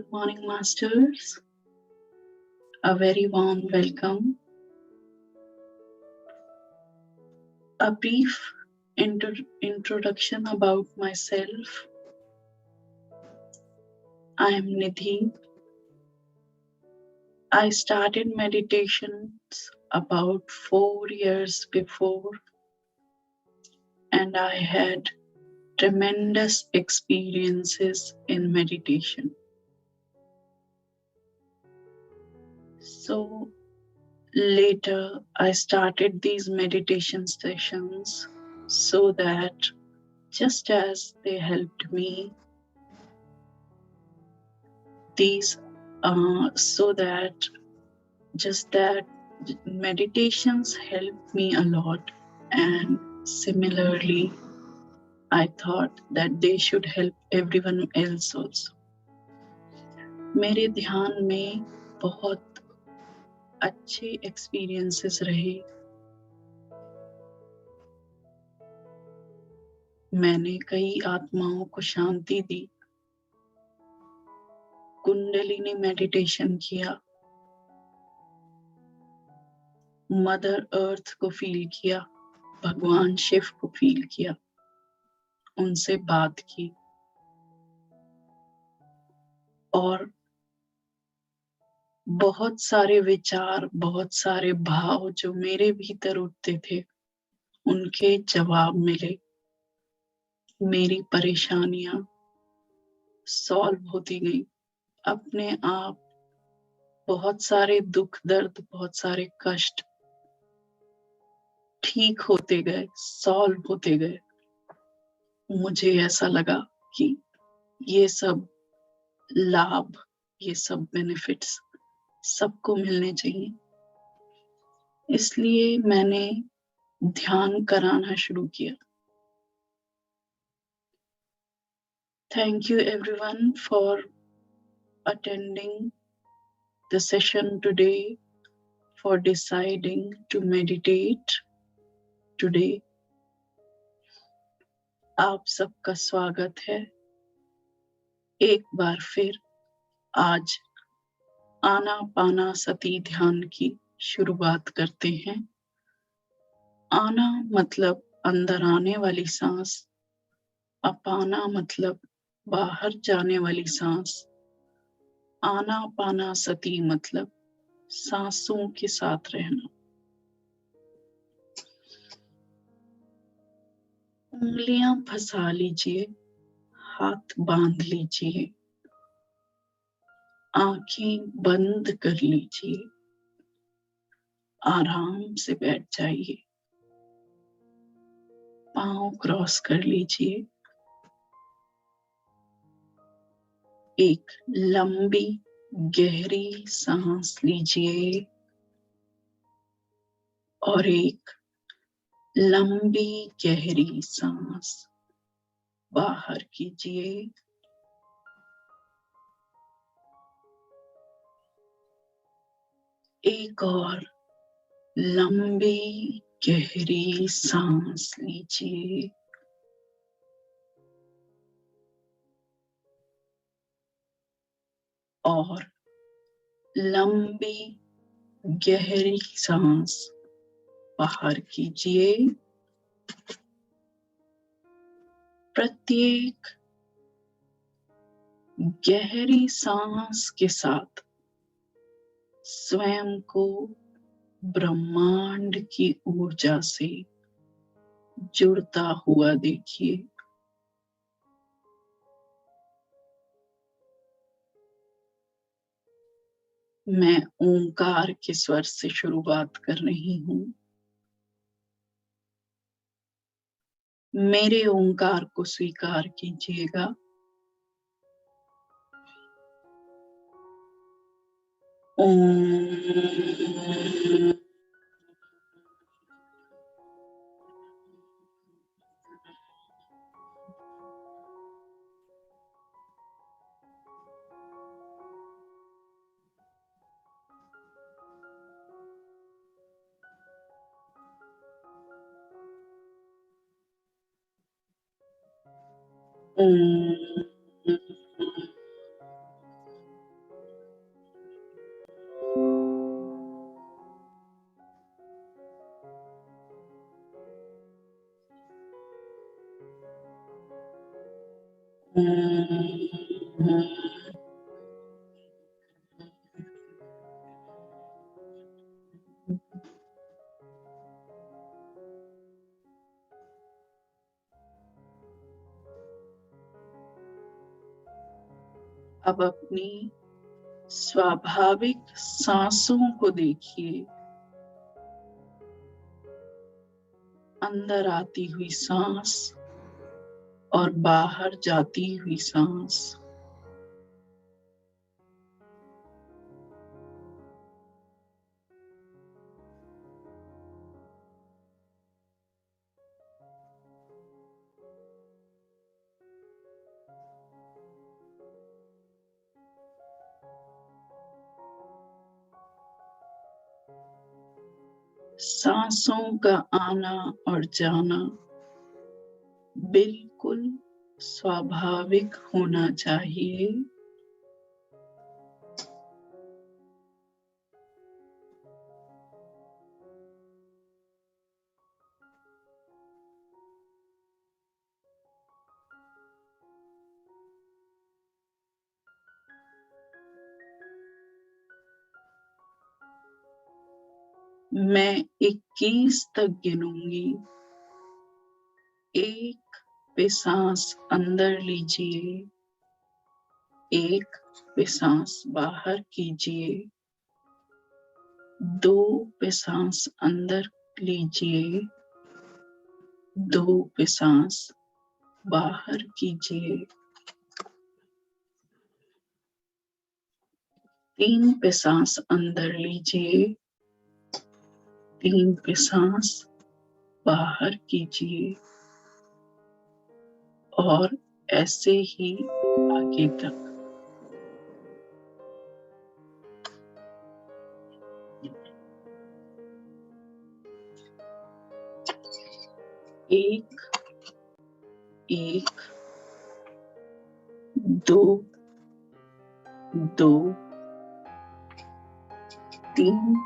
Good morning, Masters. A very warm welcome. A brief introduction about myself. I am Nidhi. I started meditations about 4 years before, and I had tremendous experiences in meditation. So later, I started these meditation sessions so that just as they helped me, these so that just that meditations helped me a lot, and similarly I thought that they should help everyone else also. मेरे ध्यान में बहुत अच्छे experiences रहे. मैंने कई आत्माओं को शांति दी, कुंडलिनी मेडिटेशन किया, मदर अर्थ को फील किया, भगवान शिव को फील किया, उनसे बात की, और बहुत सारे विचार, बहुत सारे भाव जो मेरे भीतर उठते थे, उनके जवाब मिले. मेरी परेशानियां सॉल्व होती गई अपने आप. बहुत सारे दुख दर्द, बहुत सारे कष्ट ठीक होते गए, सॉल्व होते गए. मुझे ऐसा लगा कि ये सब लाभ, ये सब बेनिफिट्स सबको मिलने चाहिए. इसलिए मैंने ध्यान कराना शुरू किया. Thank you everyone for attending the session today, for deciding to meditate today. आप सबका स्वागत है. एक बार फिर आज आनापानसती ध्यान की शुरुआत करते हैं. आना मतलब अंदर आने वाली सांस, अपाना मतलब बाहर जाने वाली सांस, आनापानसती मतलब सांसों के साथ रहना. उंगलियां फंसा लीजिए, हाथ बांध लीजिए, आंखें बंद कर लीजिए, आराम से बैठ जाइए, पांव क्रॉस कर लीजिए. एक लंबी गहरी सांस लीजिए और एक लंबी गहरी सांस बाहर कीजिए. एक और लंबी गहरी सांस लीजिए और लंबी गहरी सांस बाहर कीजिए. प्रत्येक गहरी सांस के साथ स्वयं को ब्रह्मांड की ऊर्जा से जुड़ता हुआ देखिए. मैं ओंकार के स्वर से शुरुआत कर रही हूं. मेरे ओंकार को स्वीकार कीजिएगा. ओम. ओम. अब अपनी स्वाभाविक सांसों को देखिए। अंदर आती हुई सांस और बाहर जाती हुई सांस। सांसों का आना और जाना बिल्कुल स्वाभाविक होना चाहिए। मैं 21 तक गिनूंगी। 1 पे सांस अंदर लीजिए, 1 पे सांस बाहर कीजिए, 2 पे सांस अंदर लीजिए, 2 पे सांस बाहर कीजिए, 3 पे सांस अंदर लीजिए, 3 पे सांस बाहर कीजिए और ऐसे ही आगे तक। एक, एक, 2, 2, 3,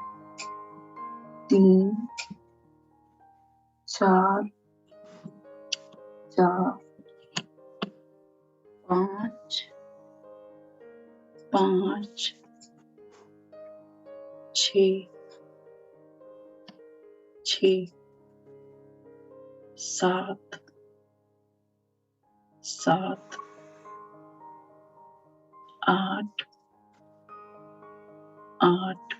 3, 4, 4, 5, 5, 6, 6, 7, 7, 8, 8,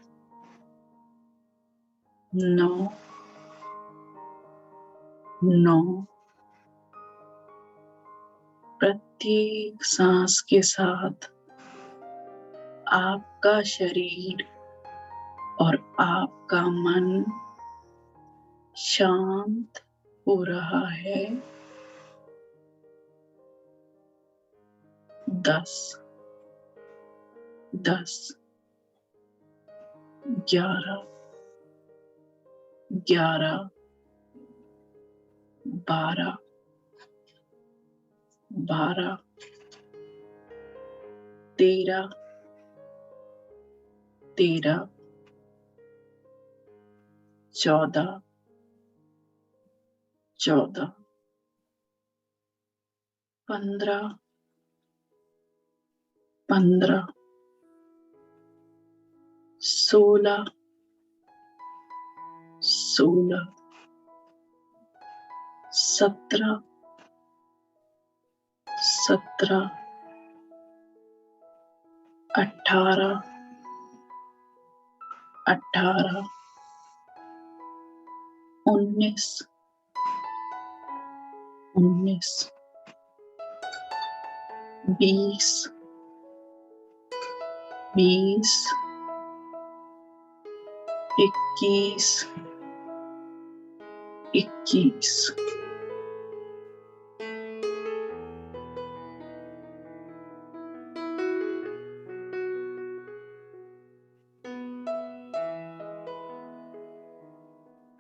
9, 9। प्रत्येक सांस के साथ आपका शरीर और आपका मन शांत हो रहा है। 10, 10, 11, 11, 12, 12, 13, 13, 14, 14, 15, 15, 16, 16, 17, 17, 18, 18, 19, 19, 20, 20, 21, 21।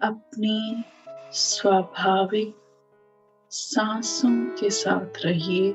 अपनी स्वाभाविक सांसों के साथ रहिए।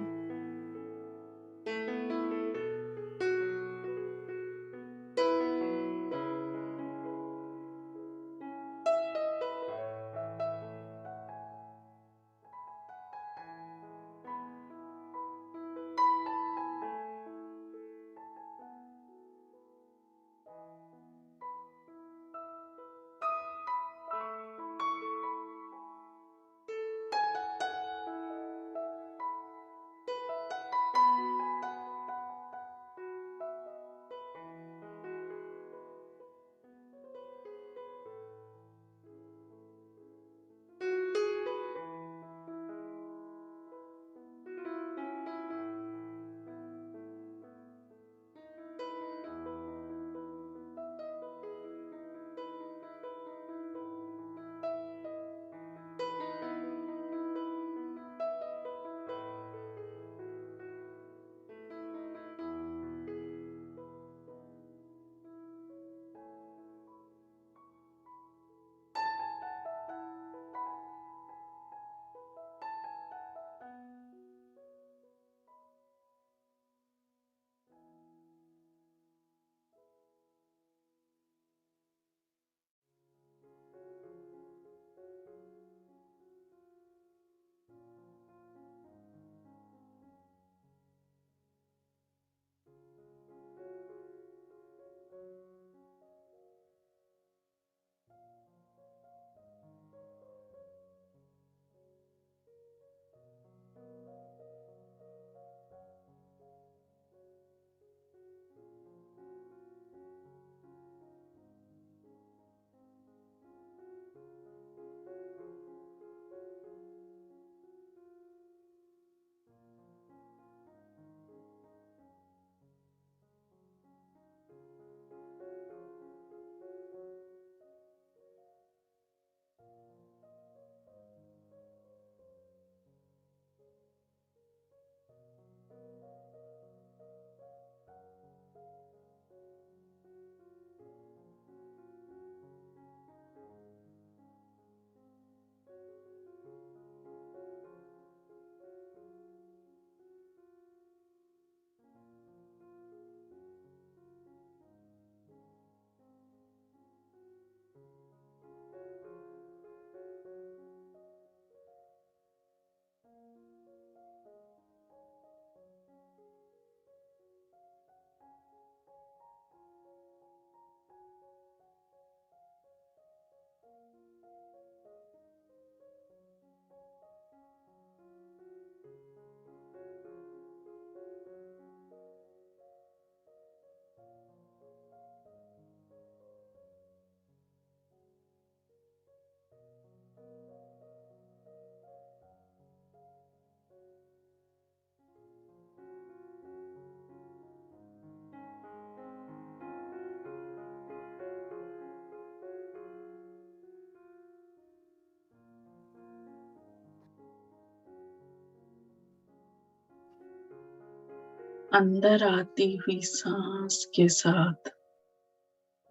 अंदर आती हुई सांस के साथ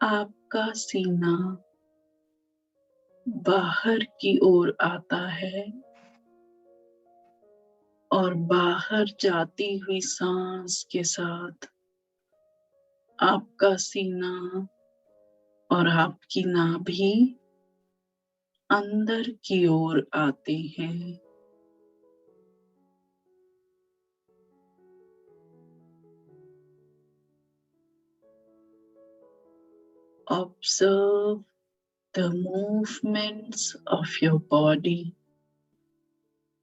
आपका सीना बाहर की ओर आता है और बाहर जाती हुई सांस के साथ आपका सीना और आपकी नाभि अंदर की ओर आते हैं। Observe the movements of your body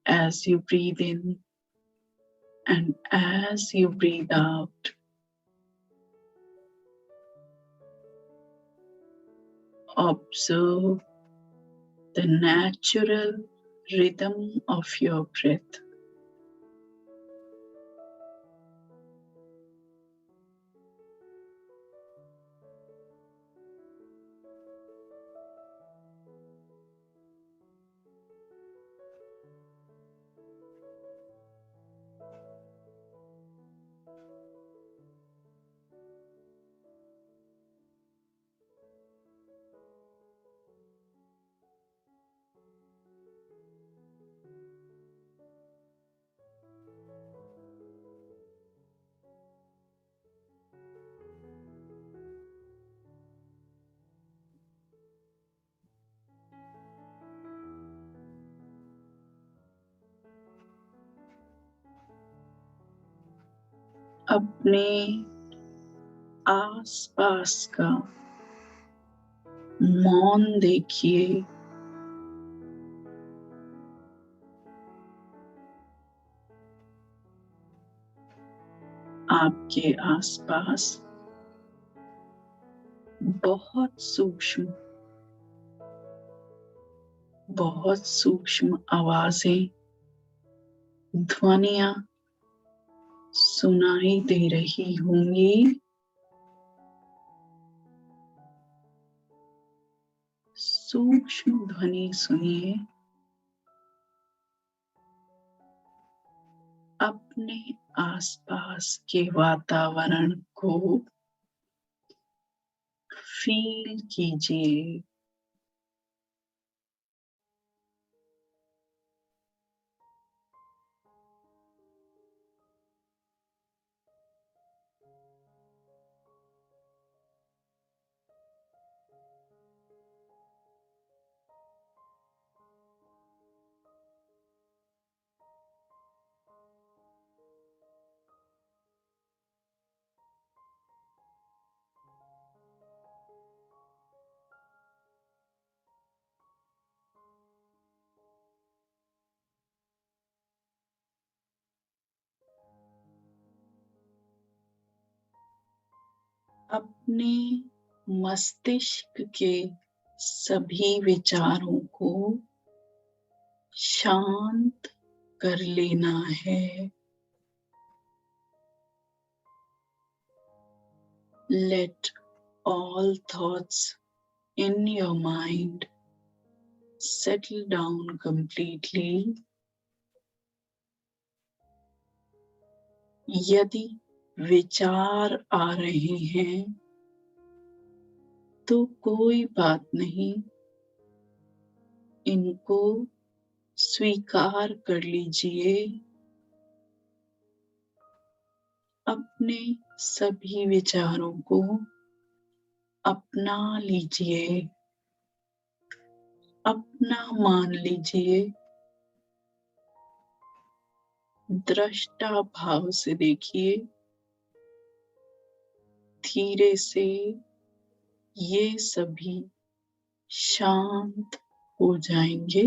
as you breathe in and as you breathe out. Observe the natural rhythm of your breath. अपने आसपास का मौन देखिए। आपके आसपास बहुत सूक्ष्म आवाजें, ध्वनियां सुनाई दे रही होंगी। सूक्ष्म ध्वनि सुनिए। अपने आसपास के वातावरण को फील कीजिए। अपने मस्तिष्क के सभी विचारों को शांत कर लेना है। Let all thoughts in your mind settle down completely. यदि विचार आ रहे हैं तो कोई बात नहीं, इनको स्वीकार कर लीजिए। अपने सभी विचारों को अपना लीजिए, अपना मान लीजिए। दृष्टा भाव से देखिए। धीरे से ये सभी शांत हो जाएंगे।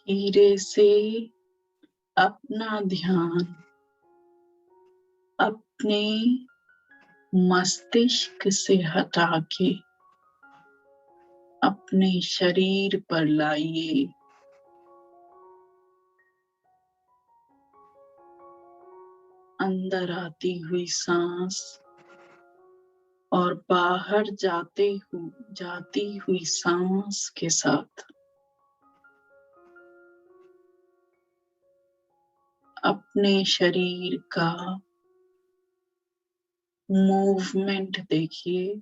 धीरे से अपना ध्यान अपने मस्तिष्क से हटा के अपने शरीर पर लाइए। अंदर आती हुई सांस और बाहर जाती हुई सांस के साथ अपने शरीर का मूवमेंट देखिए।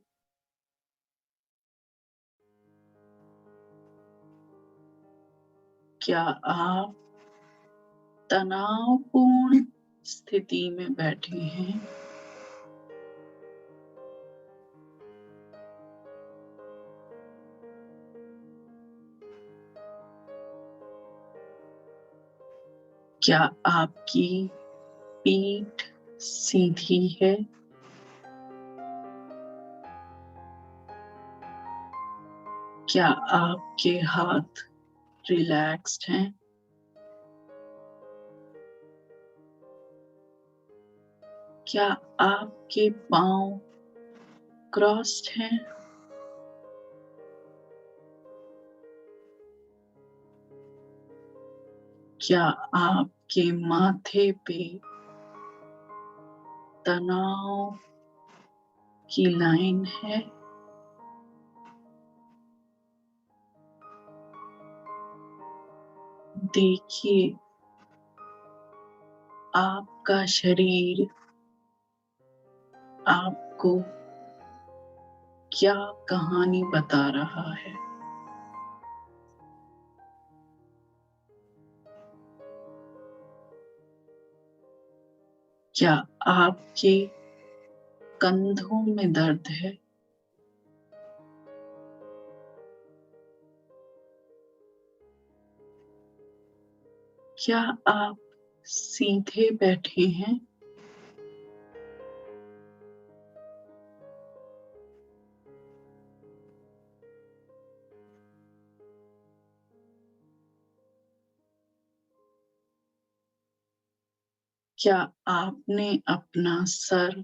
क्या आप तनावपूर्ण स्थिति में बैठे हैं? क्या आपकी पीठ सीधी है? क्या आपके हाथ रिलैक्स्ड हैं? क्या आपके पांव क्रॉस्ड हैं? क्या आपके माथे पे तनाव की लाइन है? देखिए, आपका शरीर आपको क्या कहानी बता रहा है। क्या आपके कंधों में दर्द है? क्या आप सीधे बैठे हैं? क्या आपने अपना सर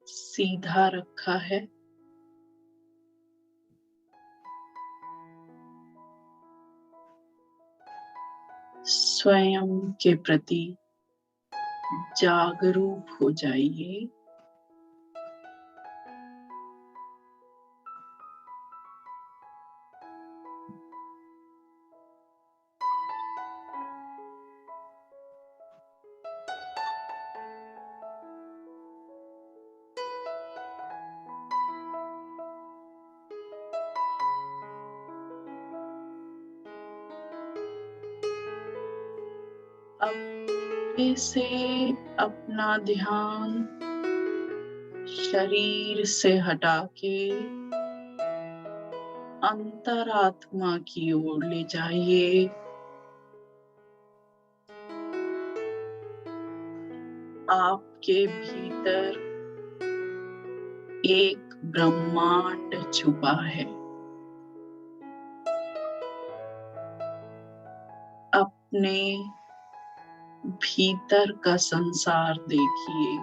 सीधा रखा है? स्वयं के प्रति जागरूक हो जाइए। अब फिर से अपना ध्यान शरीर से हटा के अंतरात्मा की ओर ले जाइए। आपके भीतर एक ब्रह्मांड छुपा है। अपने भीतर का संसार देखिए।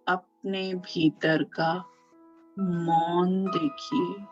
अपने भीतर का मौन देखिए।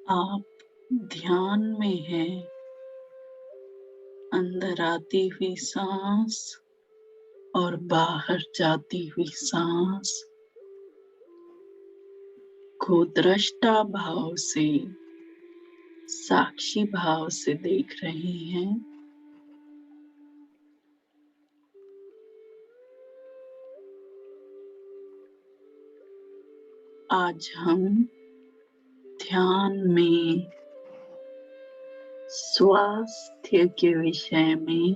आप ध्यान में हैं। अंदर आती हुई सांस और बाहर जाती हुई सांस को दृष्टा भाव से, साक्षी भाव से देख रहे हैं। आज हम ध्यान में स्वास्थ्य के विषय में,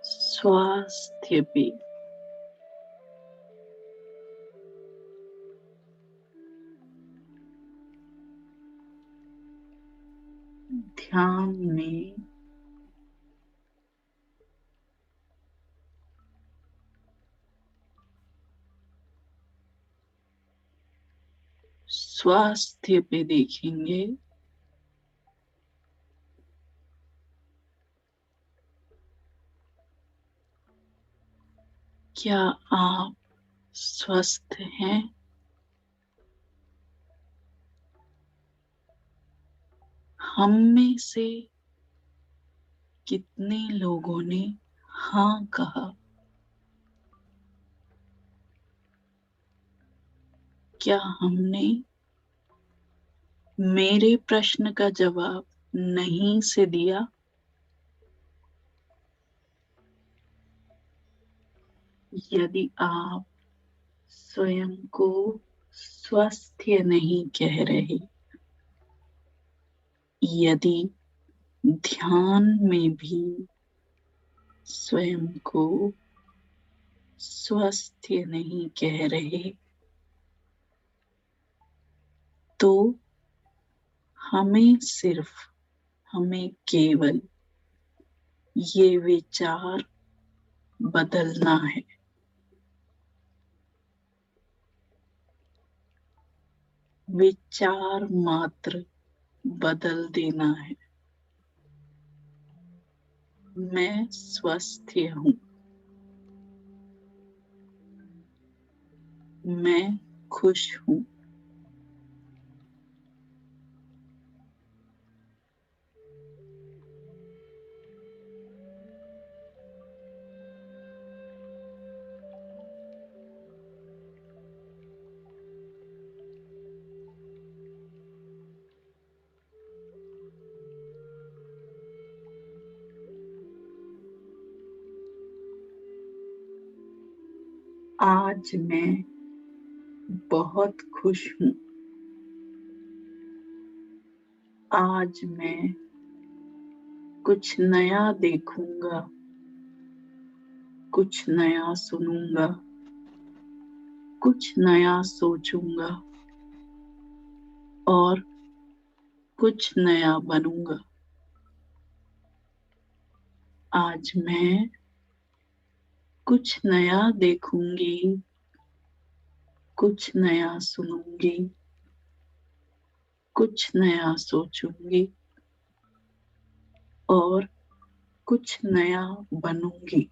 स्वास्थ्य पे ध्यान में स्वास्थ्य पे देखेंगे। क्या आप स्वस्थ हैं? हम में से कितने लोगों ने हाँ कहा? क्या हमने मेरे प्रश्न का जवाब नहीं से दिया? यदि आप स्वयं को स्वस्थ नहीं कह रहे, यदि ध्यान में भी स्वयं को स्वस्थ नहीं कह रहे, तो हमें केवल ये विचार बदलना है। विचार मात्र बदल देना है। मैं स्वस्थ हूँ। मैं खुश हूँ। आज मैं बहुत खुश हूँ। आज मैं कुछ नया देखूंगा, कुछ नया सुनूंगा, कुछ नया सोचूंगा और कुछ नया बनूंगा। आज मैं कुछ नया देखूंगी, कुछ नया सुनूंगी, कुछ नया सोचूंगी और कुछ नया बनूंगी।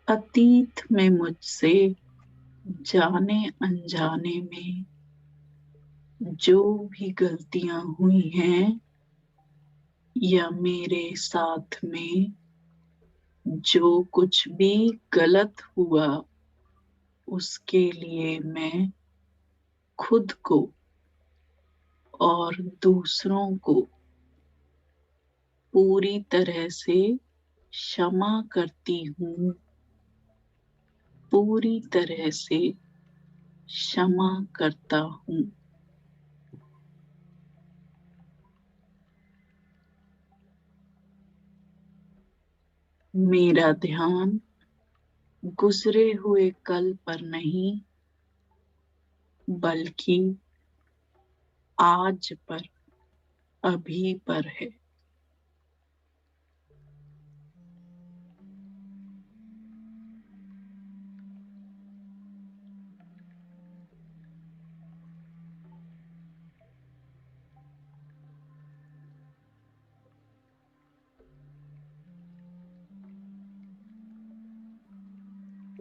अतीत में मुझसे जाने अनजाने में जो भी गलतियां हुई हैं या मेरे साथ में जो कुछ भी गलत हुआ, उसके लिए मैं खुद को और दूसरों को पूरी तरह से क्षमा करती हूँ। पूरी तरह से क्षमा करता हूँ। मेरा ध्यान गुजरे हुए कल पर नहीं, बल्कि आज पर, अभी पर है।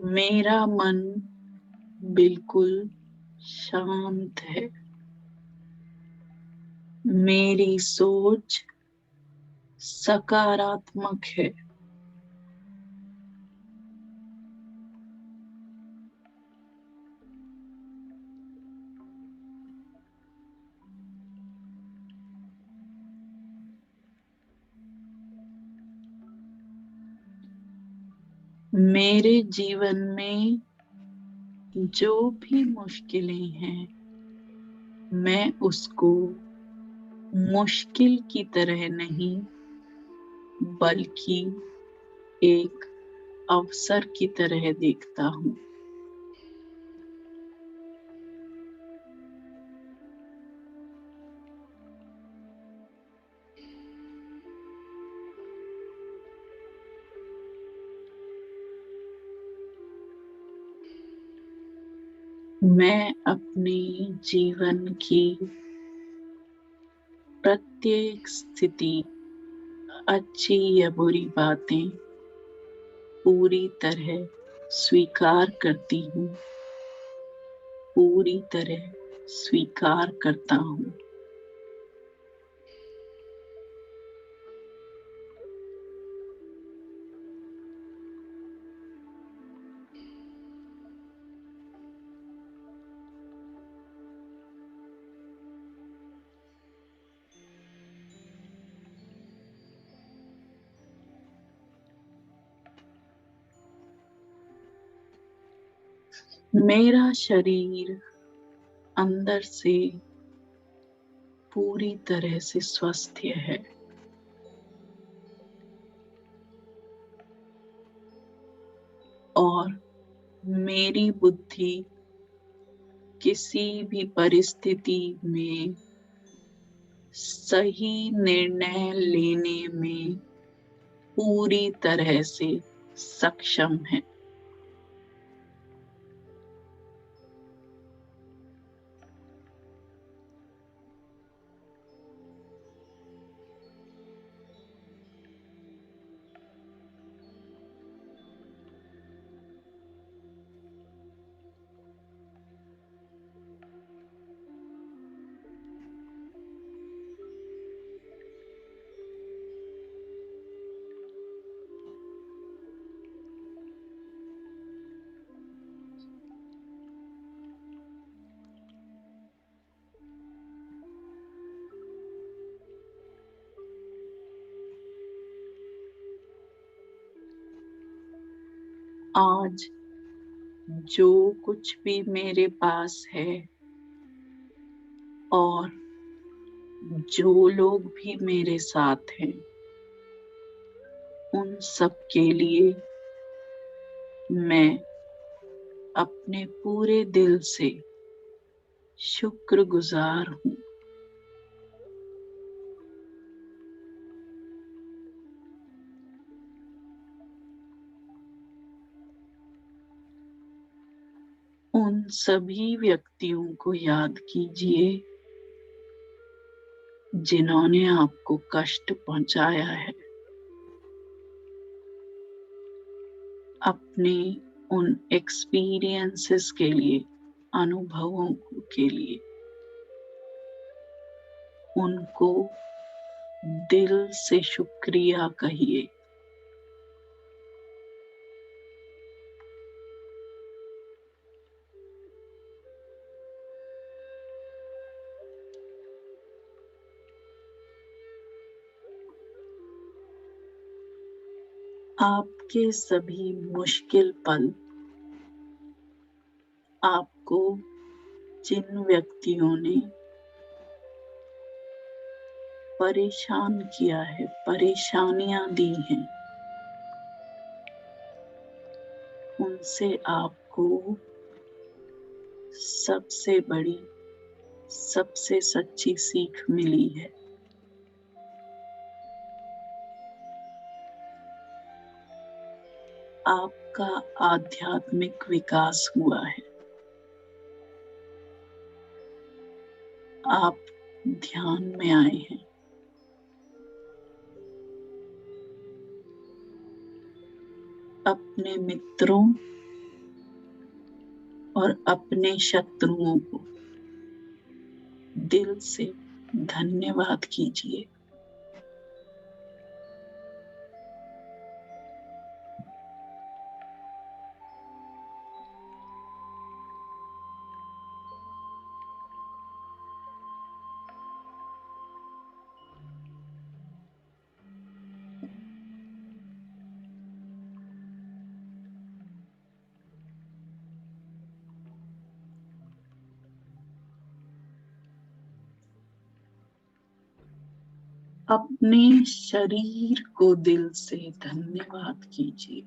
मेरा मन बिल्कुल शांत है। मेरी सोच सकारात्मक है। मेरे जीवन में जो भी मुश्किलें हैं, मैं उसको मुश्किल की तरह नहीं, बल्कि एक अवसर की तरह देखता हूँ। मैं अपने जीवन की प्रत्येक स्थिति, अच्छी या बुरी बातें, पूरी तरह स्वीकार करती हूँ, पूरी तरह स्वीकार करता हूँ। मेरा शरीर अंदर से पूरी तरह से स्वस्थ है और मेरी बुद्धि किसी भी परिस्थिति में सही निर्णय लेने में पूरी तरह से सक्षम है। आज जो कुछ भी मेरे पास है और जो लोग भी मेरे साथ हैं, उन सब के लिए मैं अपने पूरे दिल से शुक्रगुजार हूँ। उन सभी व्यक्तियों को याद कीजिए जिन्होंने आपको कष्ट पहुंचाया है। अपने उन एक्सपीरियंसेस के लिए, अनुभवों के लिए उनको दिल से शुक्रिया कहिए। आपके सभी मुश्किल पल, आपको जिन व्यक्तियों ने परेशान किया है, परेशानियां दी हैं, से आपको सबसे बड़ी, सबसे सच्ची सीख मिली है। आपका आध्यात्मिक विकास हुआ है। आप ध्यान में आए हैं। अपने मित्रों और अपने शत्रुओं को दिल से धन्यवाद कीजिए। अपने शरीर को दिल से धन्यवाद कीजिए।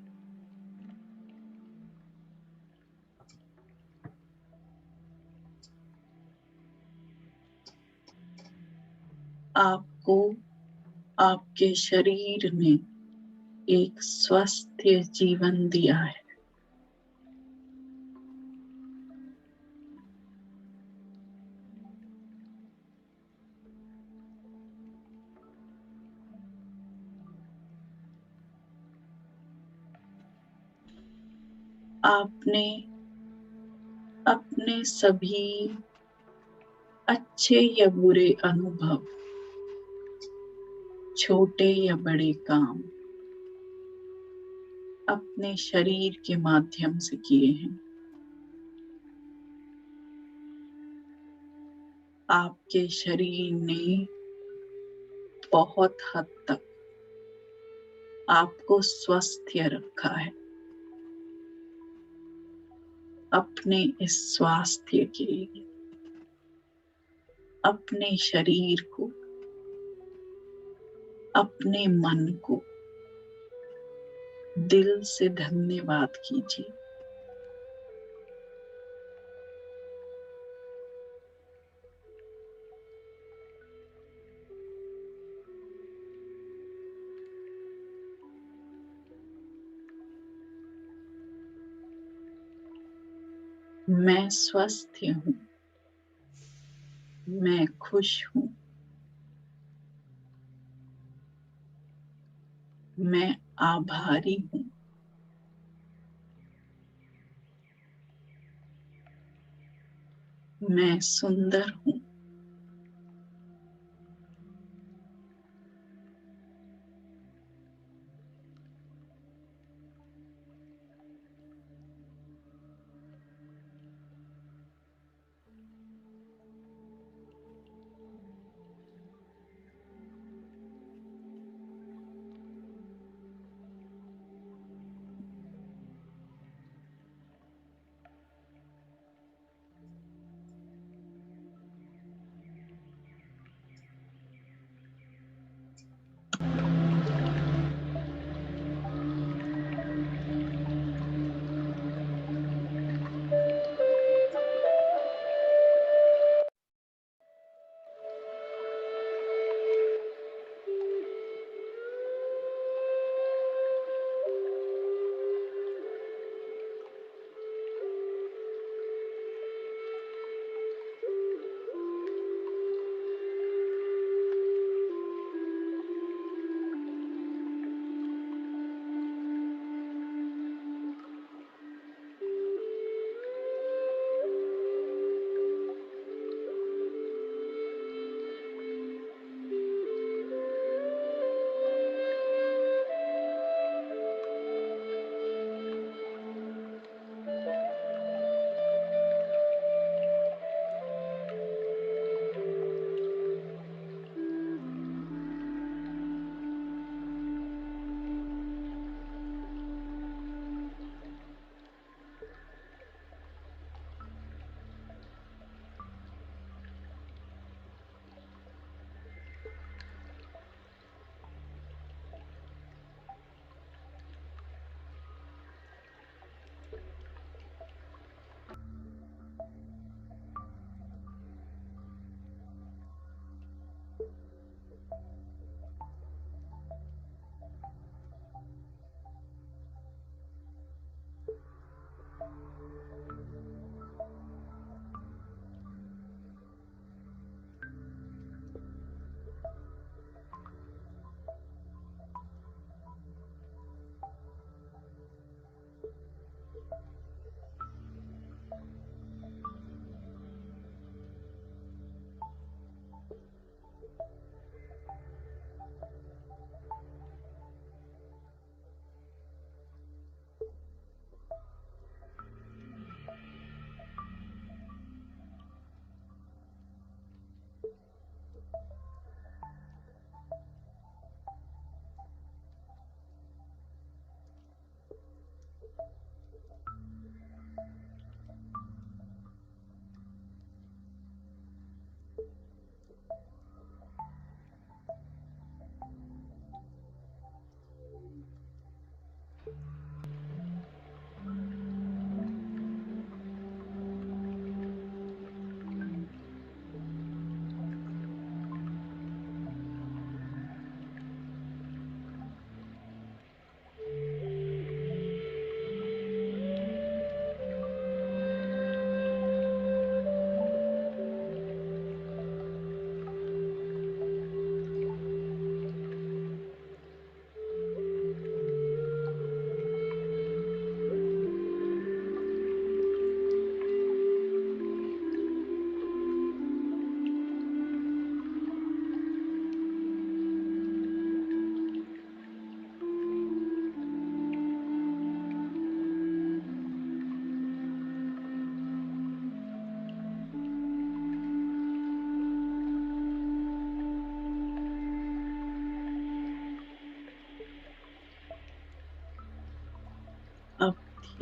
आपको आपके शरीर ने एक स्वस्थ जीवन दिया है। आपने अपने सभी अच्छे या बुरे अनुभव, छोटे या बड़े काम अपने शरीर के माध्यम से किए हैं। आपके शरीर ने बहुत हद तक आपको स्वस्थ रखा है। अपने इस स्वास्थ्य के लिए अपने शरीर को, अपने मन को दिल से धन्यवाद कीजिए। मैं स्वस्थ हूँ। मैं खुश हूँ। मैं आभारी हूँ। मैं सुंदर हूँ।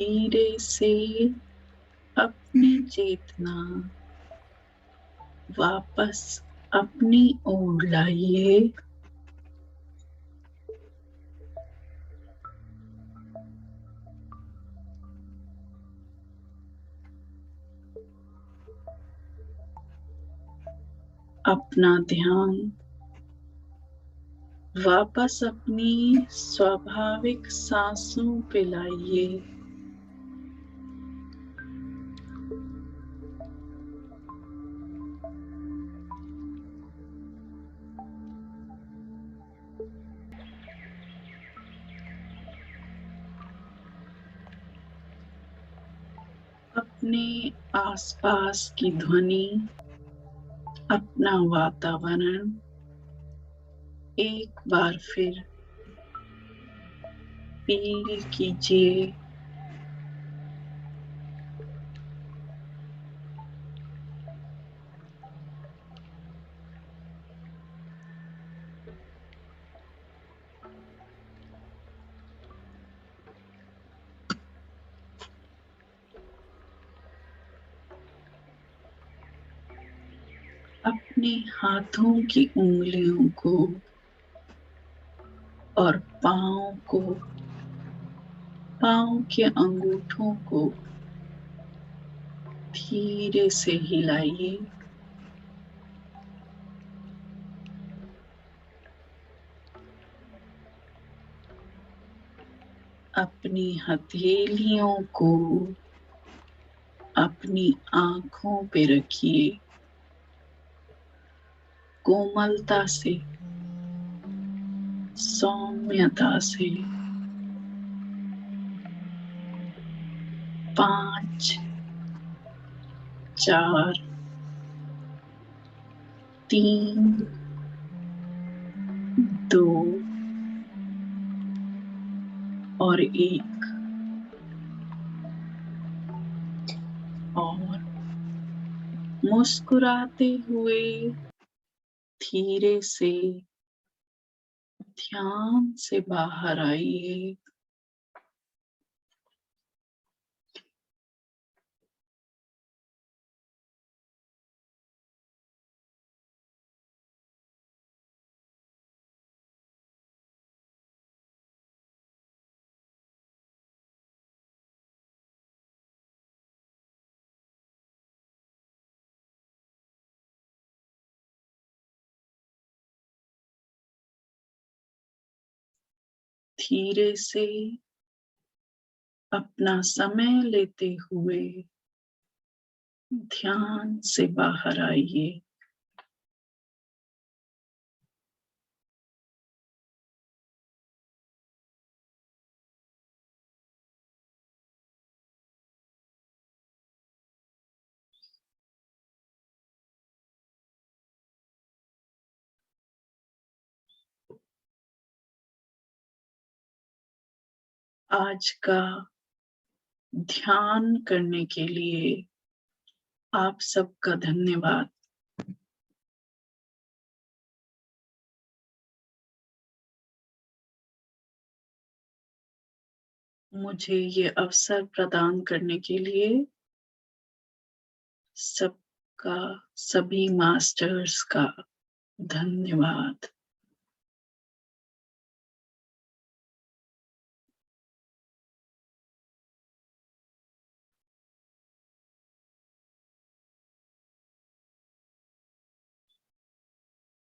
धीरे से अपनी चेतना वापस अपनी ओर लाइए। अपना ध्यान वापस अपनी स्वाभाविक सांसों पे लाइए। अपने आसपास की ध्वनि, अपना वातावरण एक बार फिर फील कीजिए। अपने हाथों की उंगलियों को और पाँव के अंगूठों को धीरे से हिलाइए। अपनी हथेलियों को अपनी आंखों पे रखिए। कोमलता से, सौम्यता से 5, 4, 3, 2 और 1 और मुस्कुराते हुए धीरे से ध्यान से बाहर आइए। धीरे से अपना समय लेते हुए ध्यान से बाहर आइए। आज का ध्यान करने के लिए आप सबका धन्यवाद। मुझे ये अवसर प्रदान करने के लिए सबका, सभी मास्टर्स का धन्यवाद।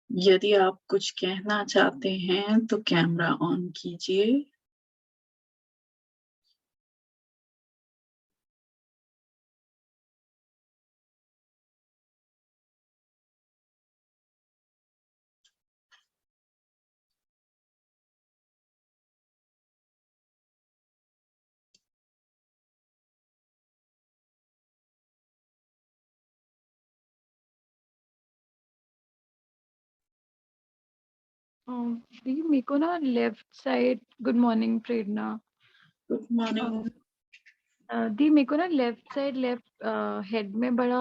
यदि आप कुछ कहना चाहते हैं तो कैमरा ऑन कीजिए। दी मेरे को ना left side good morning Prerna. Good morning. दी मेरे को ना लेफ्ट साइड लेफ्ट हेड में बड़ा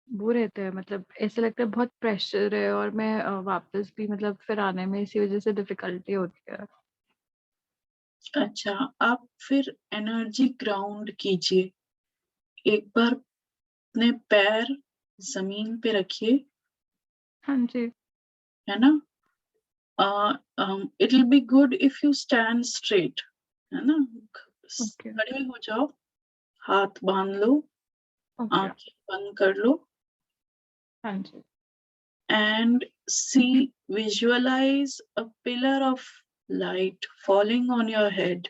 वो रहता है, मतलब ऐसा लगता है बहुत प्रेशर है और मैं वापस भी मतलब फिर आने में इसी वजह से डिफिकल्टी होती है। अच्छा, आप फिर एनर्जी ग्राउंड कीजिए। एक बार अपने पैर ज़मीन पे रखिए, हाँ जी। है ना? It will be good if you stand straight, है ना? ओके, खड़े हो जाओ, हाथ बाँध लो, ओके। आँखें बंद कर लो हाँ जी। and visualize a pillar of light falling on your head,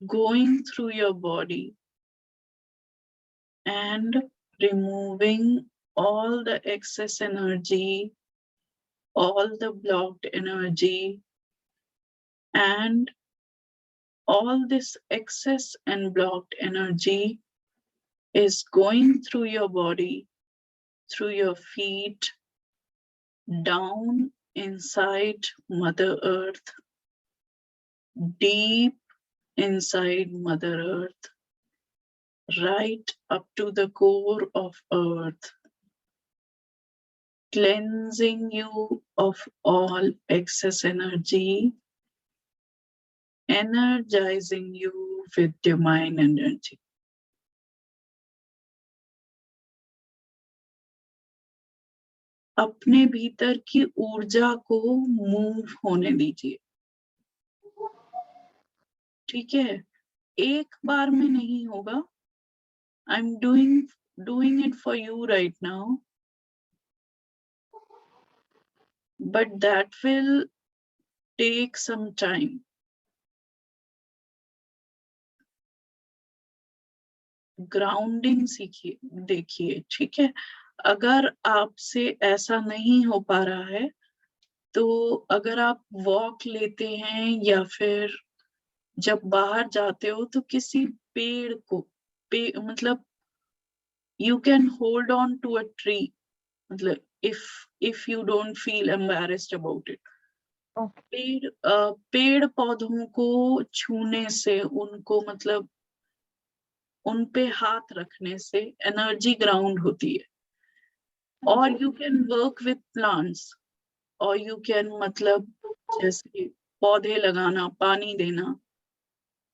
going through your body and removing all the excess energy, all the blocked energy, and all this excess and blocked energy is going through your body, through your feet, down inside Mother Earth, deep inside Mother Earth, right up to the core of Earth, cleansing you of all excess energy, energizing you with divine energy. अपने भीतर की ऊर्जा को move होने दीजिए, ठीक है? एक बार में नहीं होगा। I am doing it for you right now, but that will take some time. Grounding सीखिए, देखिए, ठीक है? अगर आपसे ऐसा नहीं हो पा रहा है, तो अगर आप वॉक लेते हैं या फिर जब बाहर जाते हो तो किसी पेड़ को मतलब you can hold on to a tree, मतलब if you don't feel embarrassed about it. Okay, पेड़ पौधों को छूने से, उनको मतलब उन पे हाथ रखने से एनर्जी ग्राउंड होती है। और you can work with plants, और यू कैन मतलब जैसे पौधे लगाना, पानी देना,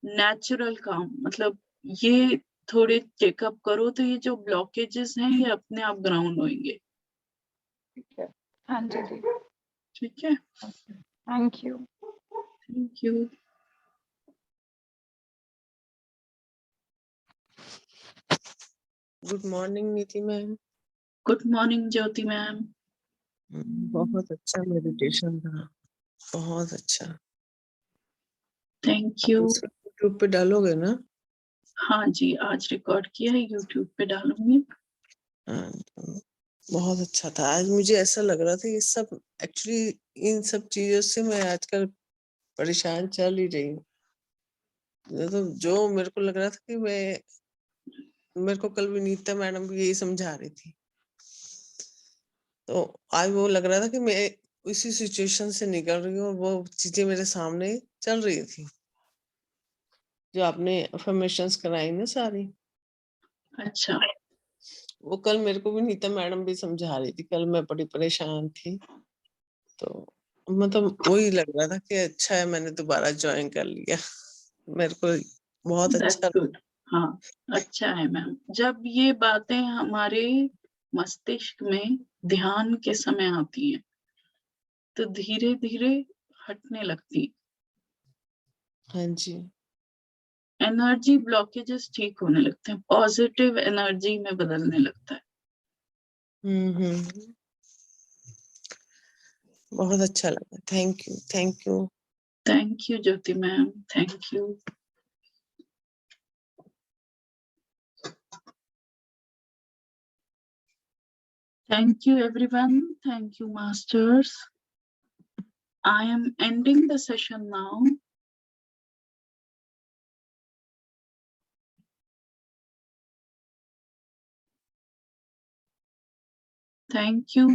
नेचुरल काम, मतलब ये थोड़े चेकअप करो तो ये जो ब्लॉकेजेस हैं ये अपने आप ग्राउंड होंगे, ठीक है। हाँ जी, जी। ठीक है? Okay, thank you. Thank you. Good morning नीति मैम। गुड मॉर्निंग ज्योति मैम। बहुत अच्छा मेडिटेशन था, बहुत अच्छा। Thank you. यूट्यूब पे डालोगे ना? हाँ जी, आज रिकॉर्ड किया है, यूट्यूब पे डालूंगी। हाँ, बहुत अच्छा था। आज मुझे ऐसा लग रहा था ये सब एक्चुअली इन सब चीजों से मैं आजकल परेशान चल ही रही हूँ। तो जो मेरे को लग रहा था कि मेरे को कल विनीता मैडम भी यही समझा रही थी, तो आज वो लग रहा था कि मैं उसी सिचुएशन से निकल रही हूँ और वो चीजें मेरे सामने चल रही थी जो आपने अफर्मेशंस कराई ना सारी। अच्छा, वो कल मेरे को भी नीता मैडम भी समझा रही थी, कल मैं बड़ी परेशान थी, तो मतलब वही लग रहा था कि अच्छा है मैंने दोबारा ज्वाइन कर लिया। मेरे को बहुत दैट्स अच्छा। गुड। हाँ, अच्छा है मैम। जब ये बातें हमारे मस्तिष्क में ध्यान के समय आती हैं, तो धीरे धीरे हटने लगती हैं। हाँ जी, एनर्जी ब्लॉकेजेस ठीक होने लगते हैं, पॉजिटिव एनर्जी में बदलने लगता है। हम्म, बहुत अच्छा लगा। Thank you, thank you. Thank you Jyoti ma'am, thank you. Thank you everyone, thank you masters. I am ending the session now. Thank you